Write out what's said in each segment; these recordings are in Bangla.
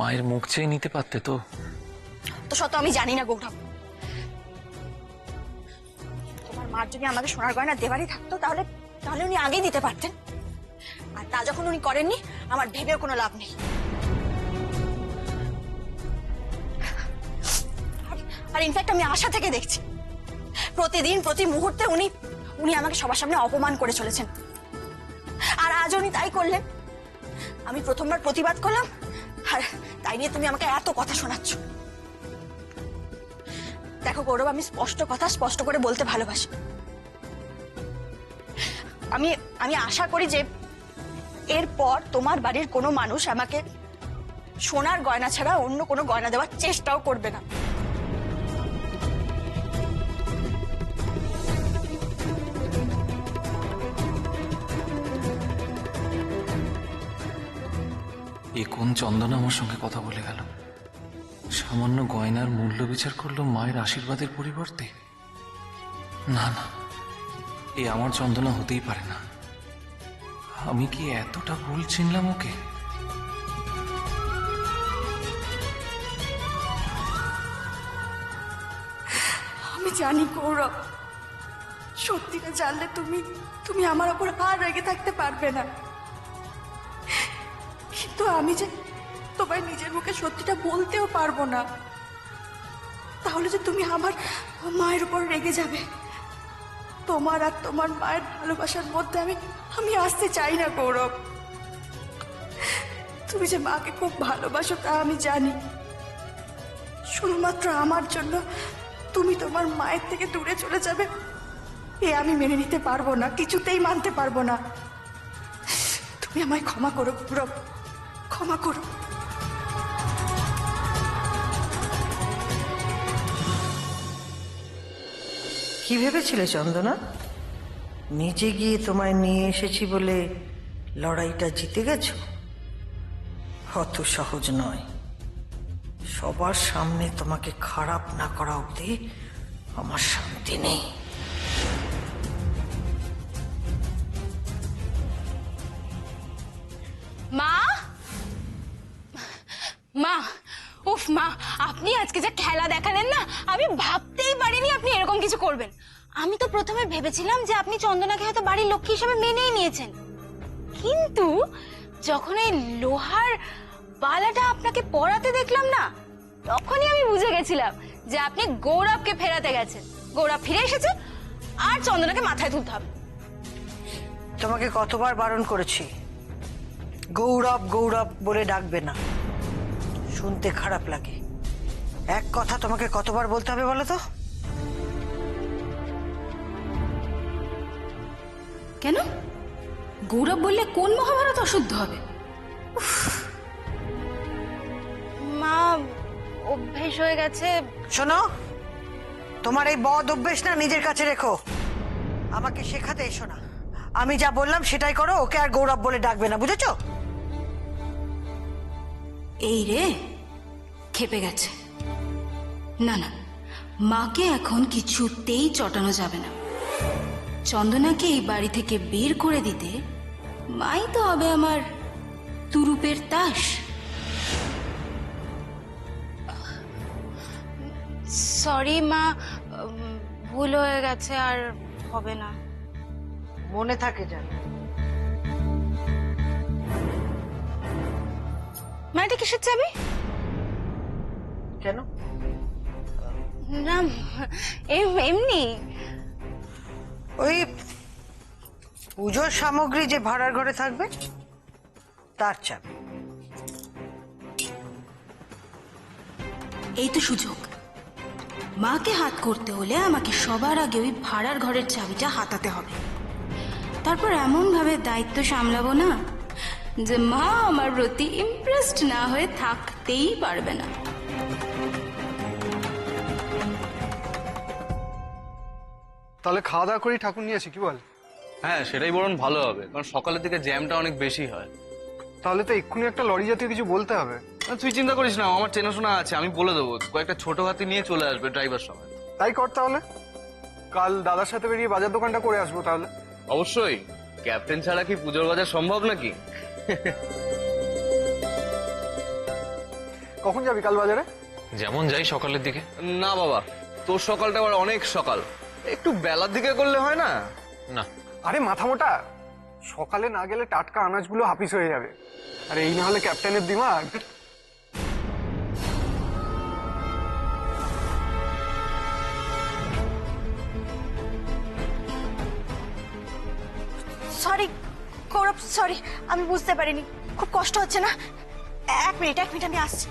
মায়ের মুখ চেয়ে নিতে পারতে তো। তো শত আমি জানি না গৌরব, তোমার মার যদি আমাকে সোনার গয়না দেবারই থাকতো তাহলে তাহলে উনি আগেই দিতে পারতেন। আর তা যখন উনি করেননি, আমার ভেবেও কোনো লাভ নেই। আর ইনফ্যাক্ট আমি আশা থেকে দেখছি প্রতিদিন প্রতি মুহূর্তে উনি উনি আমাকে সবার সামনে অপমান করে চলেছেন। আর আজ উনি তাই করলেন। আমি প্রথমবার প্রতিবাদ করলাম, আর তাই নিয়ে তুমি আমাকে এত কথা শোনাচ্ছ। দেখো গৌরব, আমি স্পষ্ট কথা স্পষ্ট করে বলতে ভালোবাসি। আমি আমি আশা করি যে এরপর তোমার বাড়ির কোনো মানুষ আমাকে সোনার গয়না ছাড়া অন্য কোনো গয়না দেওয়ার চেষ্টাও করবে না। এ কোন চন্দনা আমার সঙ্গে কথা বলে গেল? সামান্য গয়নার মূল্য বিচার করলো মায়ের আশীর্বাদের পরিবর্তে? না না, এ আমার চন্দনা হতেই পারে না। আমি কি এতটা ভুল চিনলাম ওকে? আমি জানি গৌরব, সত্যিটা জানলে তুমি তুমি আমার ওপর আর রেগে থাকতে পারবে না। কিন্তু আমি যে তোমায় নিজের মুখে সত্যিটা বলতেও পারবো না, তাহলে যে তুমি আমার মায়ের উপর রেগে যাবে। তোমার আর তোমার মায়ের ভালোবাসার মধ্যে আমি আমি আসতে চাই না গৌরব। তুমি যে মাকে খুব ভালোবাসো তা আমি জানি। শুধুমাত্র আমার জন্য তুমি তোমার মায়ের থেকে দূরে চলে যাবে, এ আমি মেনে নিতে পারবো না, কিছুতেই মানতে পারবো না। তুমি আমায় ক্ষমা করো গৌরব, ক্ষমা করো। কি ভেবেছিলে চন্দনা? নিজে গিয়ে তোমায় নিয়ে এসেছি বলে লড়াইটা জিতে গেছো? অত সহজ নয়। সবার সামনে তোমাকে খারাপ না করা অবধি আমার শান্তি নেই। মা, মা, উফ মা, আপনি আজকে যে খেলা দেখালেন না, আমি ভাবতেই পারিনি আপনি এরকম কিছু করবেন। আমি তো প্রথমে ভেবেছিলাম যে আপনি চন্দনাকে হয়তো বাড়ির লক্ষ্মী হিসেবে মেনেই নিয়েছেন, কিন্তু যখন এই লোহার বালাটা আপনাকে পরাতে দেখলাম না, তখনই আমি বুঝে গেছিলাম যে আপনি গৌরবকে ফেরাতে গেছেন। গৌরব ফিরে এসেছে আর চন্দনাকে মাথায় তুলতে হবে। তোমাকে কতবার বারণ করেছি গৌরব গৌরব বলে ডাকবে না, শুনতে খারাপ লাগে। এক কথা তোমাকে কতবার বলতে হবে বলো তো? কেন? গৌরব বললে কোন মহাভারত অশুদ্ধ হবে? মা, অভ্যেস হয়ে গেছে। শোনো, তোমার এই বদ অভ্যেস না নিজের কাছে রেখো, আমাকে শেখাতে এসো না। আমি যা বললাম সেটাই করো, ওকে আর গৌরব বলে ডাকবে না, বুঝেছো? এই রে, খেপে গেছে। না না, মাকে এখন কিছুতেই চটানো যাবে না। চন্দনাকে এই বাড়ি থেকে বের করে দিতে মাই তো হবে আমার তুরুপের তাস। সরি মা, ভুল হয়ে গেছে, আর হবে না। মনে থাকে যেন। মা, এটা কিসের চাবি? কেন? না, এমনি। ওই পুজোর সামগ্রী যে ভাড়ার ঘরে থাকবে তার চাবি। এই তো সুযোগ। মাকে হাত করতে হলে আমাকে সবার আগে ওই ভাড়ার ঘরের চাবিটা হাতাতে হবে। তারপর এমন ভাবে দায়িত্ব সামলাবো না যে মা আমার প্রতি ইমপ্রেসড না হয়ে থাকতেই পারবে না। তাহলে খাওয়া দাওয়া করেই ঠাকুর নিয়ে আসি, কি বল? হ্যাঁ, সেটাই বরং ভালো হবে, কারণ সকালের দিকে জ্যামটা অনেক বেশি হয়। তাহলে তো এক্ষুনি একটা লরি জাতীয় কিছু বলতে হবে। তুই চিন্তা করিস না, আমার চেনাশোনা আছে, আমি বলে দেবো। কয়েকটা ছোট হাতি নিয়ে চলে আসবে ড্রাইভার সমেত। তাই কর তাহলে। কাল দাদার সাথে বেরিয়ে বাজার দোকানটা করে আসবো তাহলে। অবশ্যই, ক্যাপ্টেন ছাড়া কি পুজোর বাজার সম্ভব নাকি? কখন যাবি কাল বাজারে? যেমন যাই সকালের দিকে। না বাবা, তোর সকালটা আবার অনেক সকাল, একটু বেলার দিকে করলে হয় না? না, আরে মাথা মোটা, সকালে না গেলে টাটকা আনাজগুলো হাফিস হয়ে যাবে। আর এই না হলে ক্যাপ্টেনের দিমাগ। সরি গৌরব, সরি, আমি বুঝতে পারিনি। খুব কষ্ট হচ্ছে না? এক মিনিট আমি আসছি।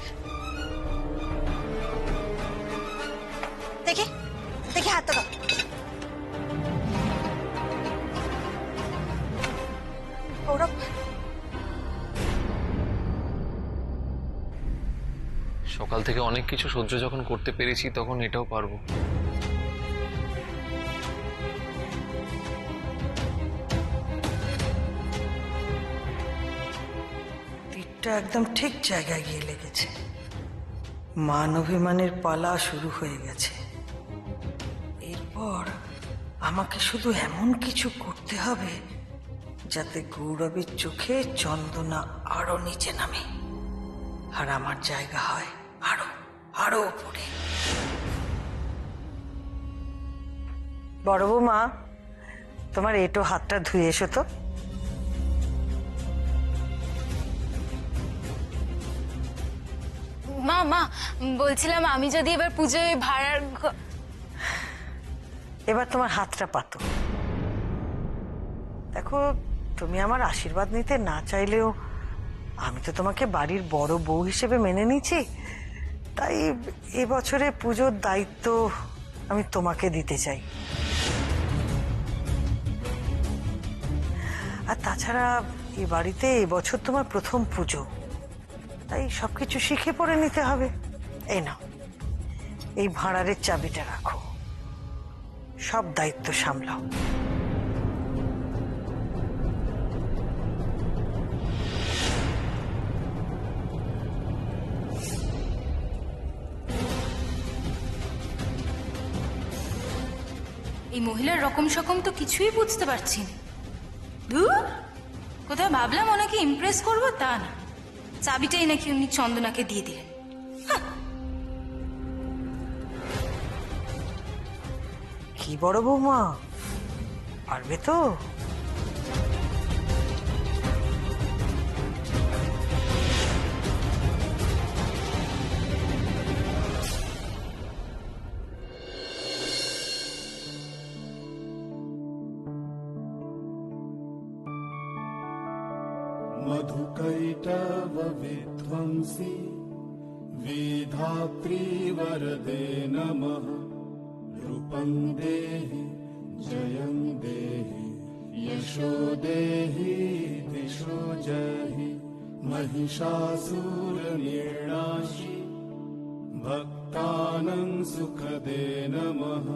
দেখি দেখি হাতটা দাও। গৌরব, সকাল থেকে অনেক কিছু সহ্য যখন করতে পেরেছি তখন এটাও পারবো। তীরটা একদম ঠিক জায়গায় গিয়ে লেগেছে। মান অভিমানের পালা শুরু হয়ে গেছে। এরপর আমাকে শুধু এমন কিছু করতে হবে যাতে গৌরবের চোখে চন্দনা আরো নিচে নামে, আর আমার জায়গা হয় আরো আরো উপরে। বড় বৌমা, তোমার এটো হাতটা ধুয়ে এসো তো। মা মা বলছিলাম, আমি যদি এবার পুজোয় ভাড়ার এবার তোমার হাতটা পাতো। দেখো, তুমি আমার আশীর্বাদ নিতে না চাইলেও আমি তো তোমাকে বাড়ির বড় বউ হিসেবে মেনে নিয়েছি, তাই এবছরে পুজোর দায়িত্ব আমি তোমাকে দিতে চাই। আর তাছাড়া এই বাড়িতে এবছর তোমার প্রথম পুজো, তাই সবকিছু শিখে পড়ে নিতে হবে। এই নাও, এই ভাঁড়ারের চাবিটা রাখো, সব দায়িত্ব সামলাও। এই মহিলার রকম সকম তো কিছুই বুঝতে পারছি না। ধুর, কোথায় ভাবলাম ওনাকে ইমপ্রেস করবো, তা না, চাবিটাই নাকি উনি চন্দনাকে দিয়ে দিলেন। কি বড় বৌমা, পারবে তো? मधुकैटव विध्वंसी वेधात्री वरदे नमः। रूपं देहि जयं देहि यशो देहि दिशो जहि। महिषासुरनिर्णाशि भक्तानां सुखदे नमः।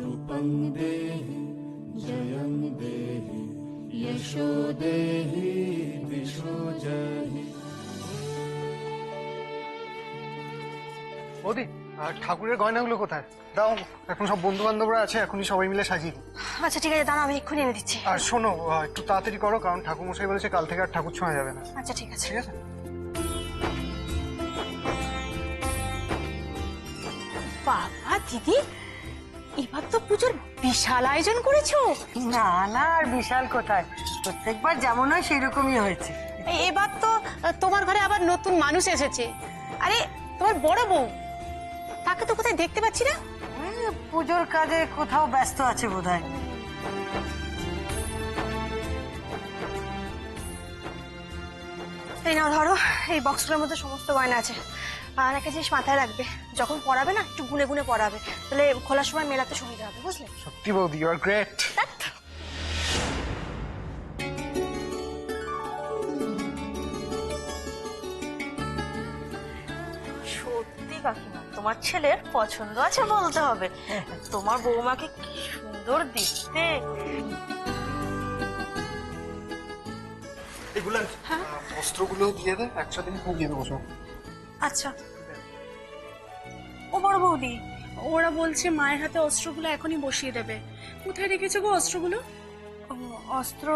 रूपं देहि जयं देहि यशो देहि दिशो जहि। বৌদি, আর ঠাকুরের গয়নাগুলো কোথায়? দাও, এখন সব বন্ধু বান্ধবরা আছে, এখনই সবাই মিলে সাজিয়ে দিই। আচ্ছা ঠিক আছে, দাঁড়া, আমি এক্ষুনি এনে দিচ্ছি। আর শোনো, একটু তাড়াতাড়ি করো, কারণ ঠাকুর মশাই বলেছে কাল থেকে আর ঠাকুর ছোঁয়া যাবে না। আচ্ছা ঠিক আছে। ঠিক আছে। বাবা দিদি, এবার তো পুজোর বিশাল আয়োজন করেছো। না না, আর বিশাল কোথায়, প্রত্যেকবার যেমন হয় সেই রকমই হয়েছে। এবার তো তোমার ঘরে আবার নতুন মানুষ এসেছে। আরে তোমার বড় বউ, তাকে তো কোথায় দেখতে পাচ্ছি না। ওই পুজোর কাজে কোথাও ব্যস্ত আছে বোধহয়। এই নাও ধরো, এই বক্সগুলোর মধ্যে সমস্ত গয়না আছে। আর একটা জিনিস মাথায় রাখবে, যখন পড়াবে না একটু গুনে গুনে পড়াবে, তাহলে খোলার সময় মেলাতে সুবিধা হবে, বুঝলে? সত্যি বৌদি, ইউ আর গ্রেট। সত্যি কাকিমা, তোমার ছেলের পছন্দ আছে বলতে হবে। তোমার বৌমাকে কি সুন্দর দেখতে। এগুলো বস্ত্রগুলো দিয়ে দে, একসাথে দিয়ে দেবো সব। আচ্ছা। ও বড় বৌদি, ওরা বলছে মায়ের হাতে অস্ত্রগুলো এখনই বসিয়ে দেবে। কোথায় রেখেছো গো অস্ত্রগুলো? অস্ত্র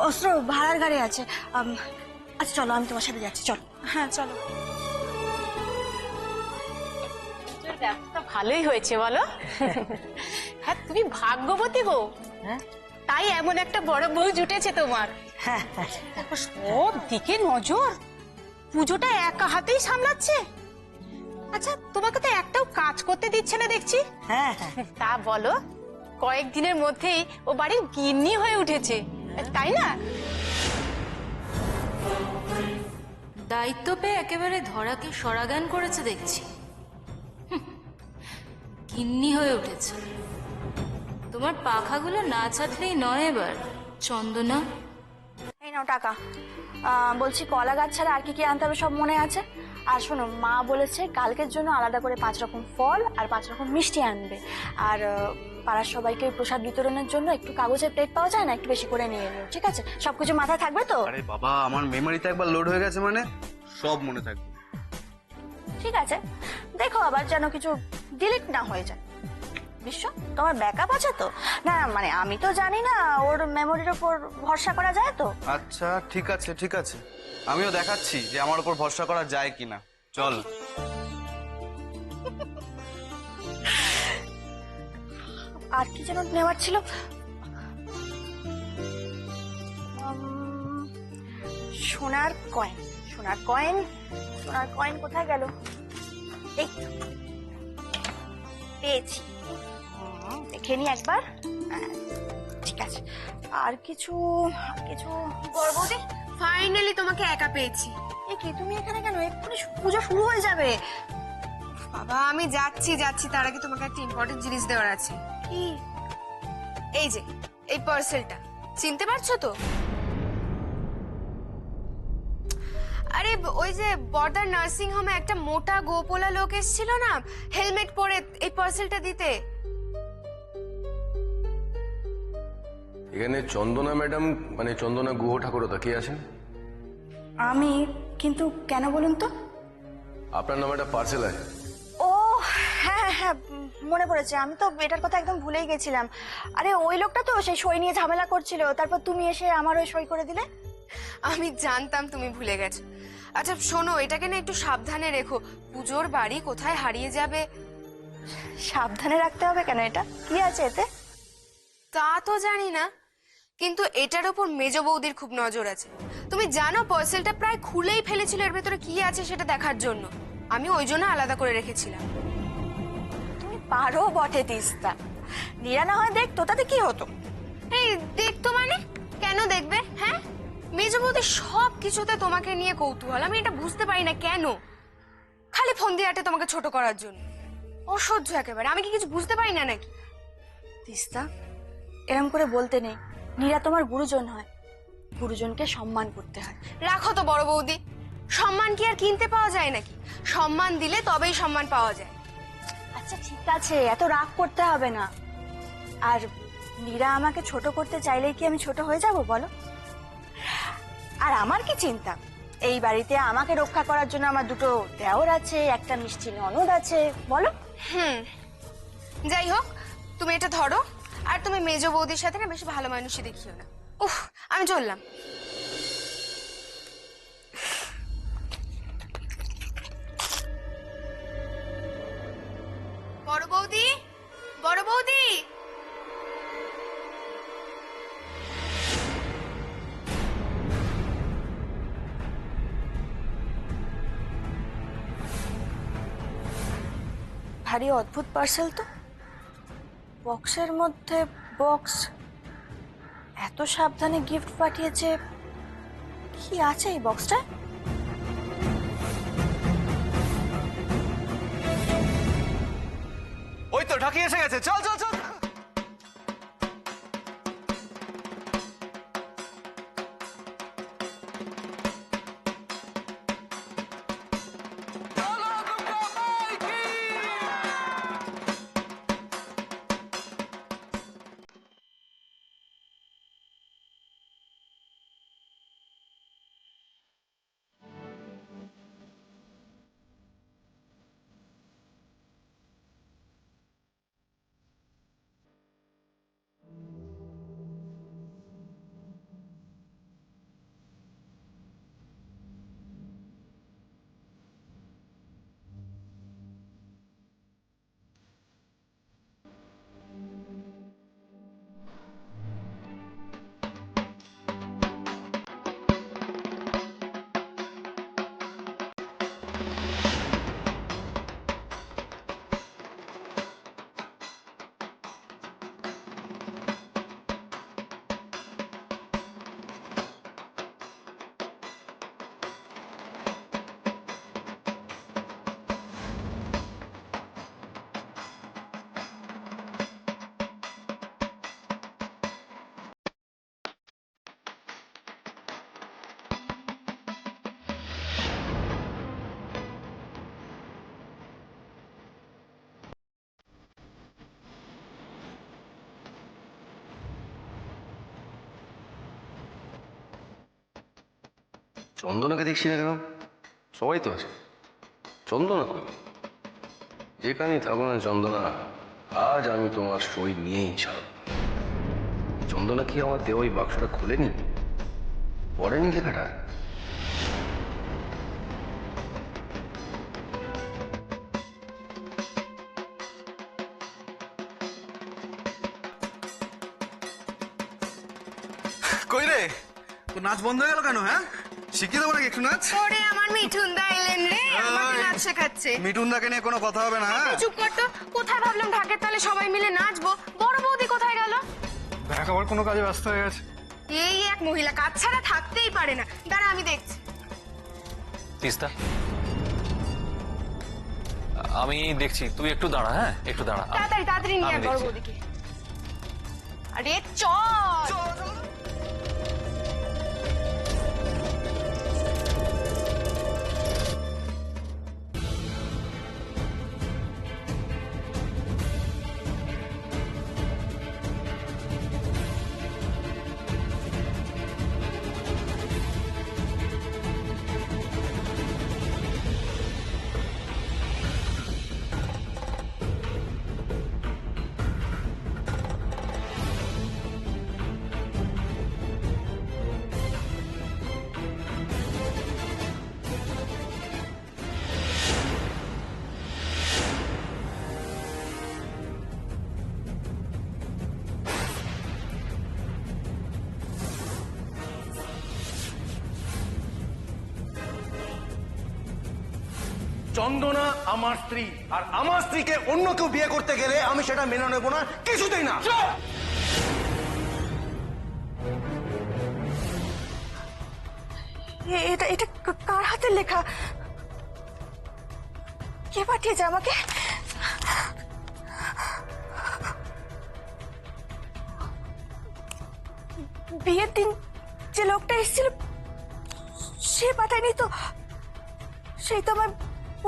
অস্ত্র ভাড়ার গাড়ি আছে। আচ্ছা চলো, আমি তোমার সাথে যাচ্ছি, চলো। হ্যাঁ চলো। ভালোই হয়েছে বলো। হ্যাঁ তুমি ভাগ্যবতী গো, হ্যাঁ তাই এমন একটা বড় বউ জুটেছে তোমার। হ্যাঁ দেখো সব দিকে নজর, পুজোটা একা হাতেই সামলাচ্ছে। আচ্ছা তোমাকে তো একটাও কাজ করতে দিচ্ছে না দেখছি। হ্যাঁ তা বলো, কয়েকদিনের মধ্যেই ও বাড়ির গিন্নি হয়ে উঠেছে, তাই না? দায়িত্ব পেয়ে একেবারে ধরাকে সরাজ্ঞান করেছে দেখছি। গিন্নি হয়ে উঠেছে। তোমার পাখাগুলো না ছাড়লেই নয় এবার চন্দনা। এই নাও টাকা। বলছি কলা গাছ ছাড়া আর কি কি আনতে হবে সব মনে আছে? আর শোনো, মা বলেছে কালকের জন্য আলাদা করে 5 রকম ফল আর 5 রকম মিষ্টি আনবে। আর পাড়ার সবাইকে প্রসাদ বিতরণের জন্য একটু কাগজের প্লেট পাওয়া যায় না, একটু বেশি করে নিয়ে নিও, ঠিক আছে? সবকিছু মাথায় থাকবে তো? আরে বাবা, আমার মেমোরিতে একবার লোড হয়ে গেছে মানে সব মনে থাকবে। ঠিক আছে, দেখো আবার যেন কিছু ডিলিট না হয়ে যায়। বিশ্ব, তোমার ব্যাকআপ আছে তো? না মানে আমি তো জানি না, ওর মেমোরির ওপর ভরসা করা যায় তো? আচ্ছা ঠিক আছে ঠিক আছে, আমিও দেখাচ্ছি যে আমার উপর ভরসা করা যায় কিনা। চল। আর কি যেন নেওয়ার ছিল। সোনার কয়েন, সোনার কয়েন, সোনার কয়েন কোথায় গেল? এই তো, পেয়েছি। দেখে নি একবার। ঠিক আছে, আর কিছু কিছু। বড়বৌদি, ফাইনালি তোমাকে একা পেয়েছি। এ কি, তুমি এখানে কেন? এক্ষুনি পুজো শুরু হয়ে যাবে। বাবা আমি যাচ্ছি যাচ্ছি, তার আগে তোমাকে একটা ইম্পর্টেন্ট জিনিস দেওয়ার আছে। কি? এই যে এই পার্সেলটা, চিনতে পারছো তো? আরে ওই যে বর্দার নার্সিং হোমে একটা মোটা গোপোলা লোক এসেছিল না, হেলমেট পরে এই পার্সেলটা দিতে। এখানে চন্দনা ম্যাডাম মানে চন্দনা গুহ ঠাকুরতা কে আছেন? আমি, কিন্তু কেন বলুন তো? আপনার নামে একটা পার্সেল আছে। ও হ্যাঁ হ্যাঁ, মনে পড়েছে, আমি তো এটার কথা একদম ভুলেই গেছিলাম। আরে ওই লোকটা তো সেই সই নিয়ে ঝামেলা করছিল, তারপর তুমি এসে আমার ওই সই করে দিলে। আমি জানতাম তুমি ভুলে গেছো। আচ্ছা শোনো, এটাকে না একটু সাবধানে রেখো, পুজোর বাড়ি কোথায় হারিয়ে যাবে। সাবধানে রাখতে হবে কেন? এটা কি আছে এতে? তা তো জানি না, কিন্তু এটার ওপর মেজ বৌদির খুব নজর আছে। তুমি জানো পার্সেলটা প্রায় খুলেই ফেলেছিল এর ভেতরে কি আছে সেটা দেখার জন্য। আমি ওই জন্য আলাদা করে রেখেছিলাম। তুমি পারো বটে তিস্তা। নীরা না হয় দেখতো, তাতে কি হতো? এই দেখতো মানে? কেন দেখবে? হ্যাঁ, মেজ বৌদি সব কিছুতে তোমাকে নিয়ে কৌতূহল। আমি এটা বুঝতে পারি না কেন, খালি ফোন দিয়ে আটে তোমাকে ছোট করার জন্য। অসহ্য একেবারে। আমি কি কিছু বুঝতে পারি না নাকি? তিস্তা, এরম করে বলতে নেই। নীরা তোমার গুরুজন হয়, গুরুজনকে সম্মান করতে হয়। রাখো তো বড় বৌদি, সম্মান কি আর কিনতে পাওয়া যায় নাকি? সম্মান দিলে তবেই সম্মান পাওয়া যায়। আচ্ছা ঠিক আছে, এত রাগ করতে হবে না। আর নীরা আমাকে ছোট করতে চাইলেই কি আমি ছোট হয়ে যাব বলো? আর আমার কি চিন্তা, এই বাড়িতে আমাকে রক্ষা করার জন্য আমার 2টো দেওর আছে, একটা মিষ্টি ননদ আছে, বলো? যাই হোক, তুমি এটা ধরো। আর তুমি মেজ বৌদির সাথে না বেশি ভালো মানুষই দেখিও না। উফ, আমি চললাম। বড় বৌদি, বড় বৌদি। ভারী অদ্ভুত পার্সেল তো। বক্সের মধ্যে বক্স, এত সাবধানে গিফট পাঠিয়েছে। কি আছে এই বক্সটায়? ওই তো ঢাকি এসে গেছে, চল চল চল। চন্দনাকে দেখছি না কেন? সবাই তো আছে। চন্দনা কই? যেখানেই থাকো না চন্দনা, আজ আমি তোমার সই নিয়েই ছাড়ব। চন্দনা কি আমার দেওয়া ওই বাক্সটা খুলেনি? পড়েনি লেখাটা? কই রে, তো নাচ বন্ধ হয়ে গেল কেন? হ্যাঁ, শিখিয়ে দেবো নাকি একটু নাচ? ওরে আমার মিঠুন দা এলেন রে, আমাকে নাচ শেখাচ্ছে। মিঠুনদাকে নিয়ে কোনো কথা হবে না। হ্যাঁ, চুপ কর তো। কোথায় ভাবলাম ঢাকের তালে সবাই মিলে নাচবো, বড় বৌদি কোথায় গেল? দেখ আবার কোনো কাজে ব্যস্ত হয়ে গেছে। এই এক মহিলা কাজ ছাড়া থাকতেই পারে না। দাঁড়া আমি দেখছি। তিস্তা, আমি দেখছি, তুই একটু দাঁড়া। হ্যাঁ, একটু দাঁড়া। তাড়াতাড়ি তাড়াতাড়ি নিয়ে আমি আয় বড় দেখছি। বৌদিকে। আরে চল। চন্দনা আমার স্ত্রী, আর আমার স্ত্রীকে অন্য কেউ বিয়ে করতে গেলে আমি সেটা মেনে নেবো না, কিছুতেই না। এটা এটা কার হাতের লেখা? কে পাঠিয়েছে আমাকে? বিয়ের দিন যে লোকটা এসেছিল সে পাঠায়নি তো? সেই তো আমার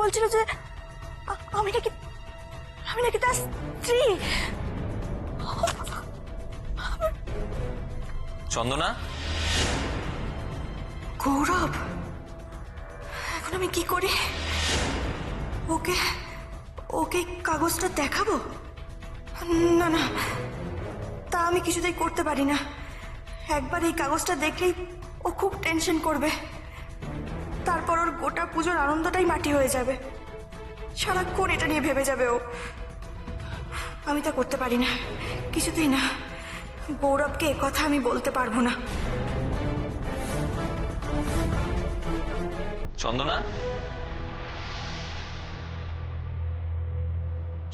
বলছিল যে আমি নাকি তার স্ত্রী। চন্দনা, গৌরব, এখন আমি কি করি? ওকে ওকে কাগজটা দেখাবো? না না, তা আমি কিছুতেই করতে পারি না। একবার এই কাগজটা দেখলেই ও খুব টেনশন করবে, তারপর ওর গোটা পুজোর আনন্দটাই মাটি হয়ে যাবে। সারাক্ষণ এটা নিয়ে ভেবে যাবে ও। আমি তা করতে পারি না, কিছুতেই না। গৌরবকে কথা আমি বলতে পারবো না। চন্দনা,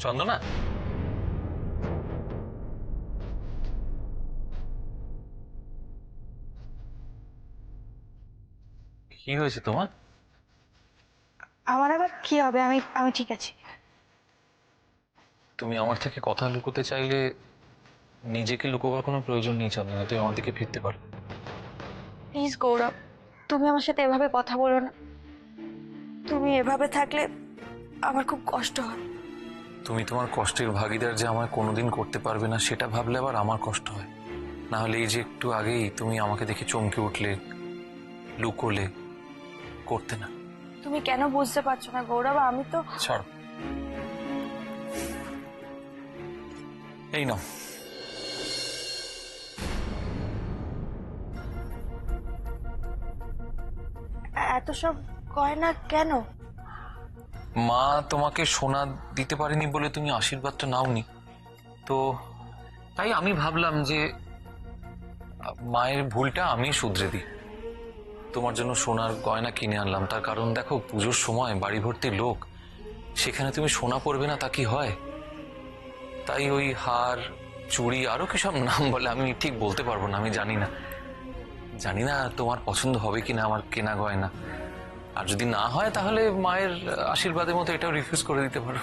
চন্দনা, কি হয়েছে তোমার? আমার আবার কি হবে? আমি ঠিক আছি। তুমি আমার থেকে কথা লুকোতে চাইলে নিজেকে লুকোবার কোনো প্রয়োজন নেই চন্দনা, তুমি আমার দিকে ফিরতে পারো। প্লিজ গৌরব, তুমি আমার সাথে এভাবে কথা বলো না। তুমি এভাবে থাকলে আমার খুব কষ্ট হয়। তুমি তোমার কষ্টের ভাগিদার যে আমায় কোনোদিন করতে পারবে না সেটা ভাবলে আবার আমার কষ্ট হয়। না হলে এই যে একটু আগেই তুমি আমাকে দেখে চমকে উঠলে, লুকোলে, করতে না। তুমি কেন বুঝতে পারছো না গৌরব? আমি তো ছাড়ো, এই নাও। এত সব গয়না কেন? মা তোমাকে সোনা দিতে পারেনি বলে তুমি আশীর্বাদটা নাওনি, তো তাই আমি ভাবলাম যে মায়ের ভুলটা আমি শুধরে দিই। তোমার জন্য সোনার গয়না কিনে আনলাম। তার কারণ দেখো, পুজোর সময় বাড়ি ভর্তি লোক, সেখানে তুমি সোনা পরবে না তা কি হয়? তাই ওই হার, চুড়ি, আরো কি সব নাম বলে আমি ঠিক বলতে পারবো না, আমি জানি না তোমার পছন্দ হবে কিনা আমার কেনা গয়না। আর যদি না হয় তাহলে মায়ের আশীর্বাদের মতো এটাও রিফিউজ করে দিতে পারো।